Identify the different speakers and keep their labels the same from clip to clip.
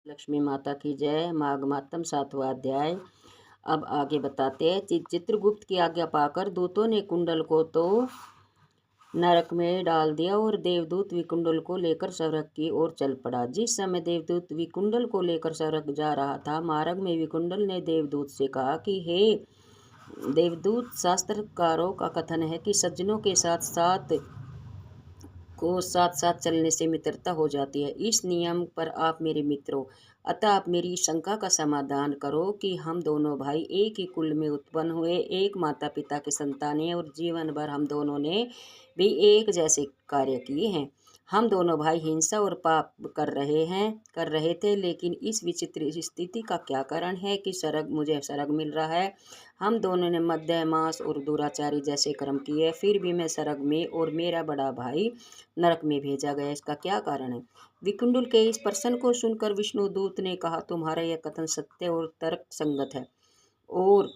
Speaker 1: लक्ष्मी माता की जय। माघ मातम 7वां अध्याय। अब आगे बताते हैं। चित्रगुप्त की आज्ञा पाकर दूतों ने कुंडल को तो नरक में डाल दिया और देवदूत विकुंडल को लेकर स्वर्ग की ओर चल पड़ा। जिस समय देवदूत विकुंडल को लेकर स्वर्ग जा रहा था, मार्ग में विकुंडल ने देवदूत से कहा कि हे देवदूत, शास्त्रकारों का कथन है कि सज्जनों के साथ साथ चलने से मित्रता हो जाती है। इस नियम पर आप मेरे मित्र हो, अतः आप मेरी शंका का समाधान करो कि हम दोनों भाई एक ही कुल में उत्पन्न हुए, एक माता पिता के संतान हैं और जीवन भर हम दोनों ने भी एक जैसे कार्य किए हैं। हम दोनों भाई हिंसा और पाप कर रहे थे, लेकिन इस विचित्र स्थिति का क्या कारण है कि मुझे स्वर्ग मिल रहा है। हम दोनों ने मद्य मांस और दुराचारी जैसे कर्म किए, फिर भी मैं स्वर्ग में और मेरा बड़ा भाई नरक में भेजा गया। इसका क्या कारण है? विकुंडल के इस प्रश्न को सुनकर विष्णुदूत ने कहा, तुम्हारा यह कथन सत्य और तर्क संगत है और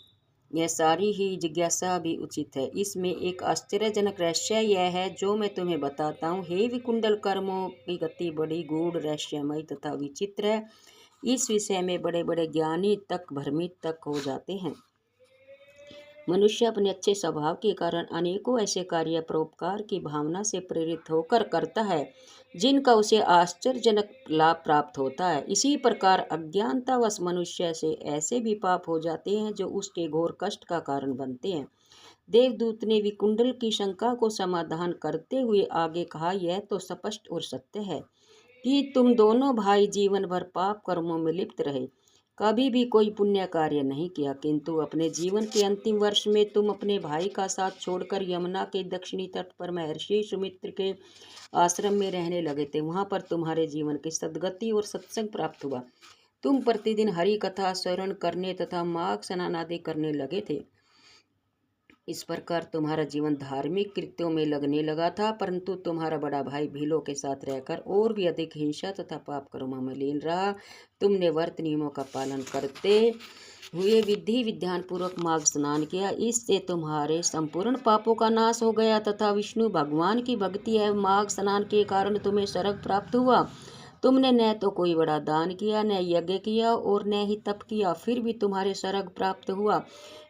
Speaker 1: यह सारी ही जिज्ञासा भी उचित है। इसमें एक आश्चर्यजनक रहस्य यह है जो मैं तुम्हें बताता हूँ। हे विकुंडल, कर्मों की गति बड़ी गूढ़, रहस्यमय तथा विचित्र है। इस विषय में बड़े बड़े ज्ञानी तक भ्रमित तक हो जाते हैं। मनुष्य अपने अच्छे स्वभाव के कारण अनेकों ऐसे कार्य परोपकार की भावना से प्रेरित होकर करता है जिनका उसे आश्चर्यजनक लाभ प्राप्त होता है। इसी प्रकार अज्ञानतावश मनुष्य से ऐसे भी पाप हो जाते हैं जो उसके घोर कष्ट का कारण बनते हैं। देवदूत ने विकुंडल की शंका को समाधान करते हुए आगे कहा, यह तो स्पष्ट और सत्य है कि तुम दोनों भाई जीवन भर पाप कर्मों में लिप्त रहे, कभी भी कोई पुण्य कार्य नहीं किया, किंतु अपने जीवन के अंतिम वर्ष में तुम अपने भाई का साथ छोड़कर यमुना के दक्षिणी तट पर महर्षि सुमित्र के आश्रम में रहने लगे थे। वहां पर तुम्हारे जीवन की सद्गति और सत्संग प्राप्त हुआ। तुम प्रतिदिन हरि कथा श्रवण करने तथा माघ स्नान आदि करने लगे थे। इस प्रकार तुम्हारा जीवन धार्मिक कृत्यों में लगने लगा था, परंतु तुम्हारा बड़ा भाई भीलों के साथ रहकर और भी अधिक हिंसा तथा पाप कर्मों में लीन रहा। तुमने व्रत नियमों का पालन करते हुए विधि विधान पूर्वक माघ स्नान किया, इससे तुम्हारे संपूर्ण पापों का नाश हो गया तथा विष्णु भगवान की भक्ति एवं माघ स्नान के कारण तुम्हें स्वर्ग प्राप्त हुआ। तुमने न तो कोई बड़ा दान किया, न यज्ञ किया और न ही तप किया, फिर भी तुम्हारे स्वर्ग प्राप्त हुआ।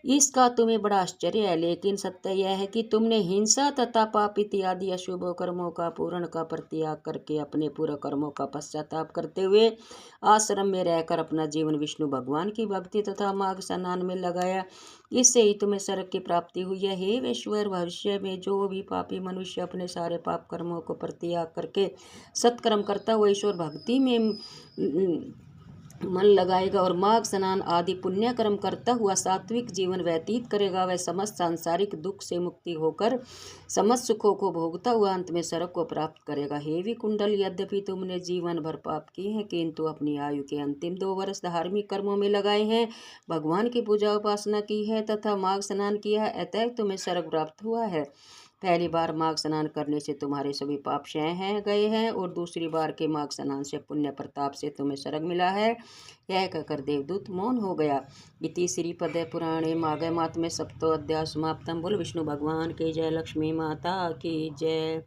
Speaker 1: इसका तुम्हें बड़ा आश्चर्य है, लेकिन सत्य यह है कि तुमने हिंसा तथा पाप इत्यादि अशुभ कर्मों का पूर्ण का परित्याग करके अपने पूर्व कर्मों का पश्चाताप करते हुए आश्रम में रहकर अपना जीवन विष्णु भगवान की भक्ति तथा माघ स्नान में लगाया। इससे ही तुम्हें स्वर्ग की प्राप्ति हुई है। हे ईश्वर, भविष्य में जो भी पापी मनुष्य अपने सारे पाप कर्मों को परित्याग करके सत्कर्म करता हुआ ईश्वर भक्ति में मन लगाएगा और माघ स्नान आदि पुण्य कर्म करता हुआ सात्विक जीवन व्यतीत करेगा, वह समस्त सांसारिक दुख से मुक्ति होकर समस्त सुखों को भोगता हुआ अंत में स्वर्ग को प्राप्त करेगा। हे विकुंडल, यद्यपि तुमने जीवन भर पाप किए हैं, किंतु अपनी आयु के अंतिम 2 वर्ष धार्मिक कर्मों में लगाए हैं, भगवान की पूजा उपासना की है तथा माघ स्नान किया है, अतः तुम्हें स्वर्ग प्राप्त हुआ है। पहली बार माघ स्नान करने से तुम्हारे सभी पाप क्षय गए हैं और दूसरी बार के माघ स्नान से पुण्य प्रताप से तुम्हें स्वर्ग मिला है। यह कहकर देवदूत मौन हो गया। इति श्रीपदे पुराणे माघ मात्म्ये 7वां अध्याय समाप्तम। बोल विष्णु भगवान की जय। लक्ष्मी माता की जय।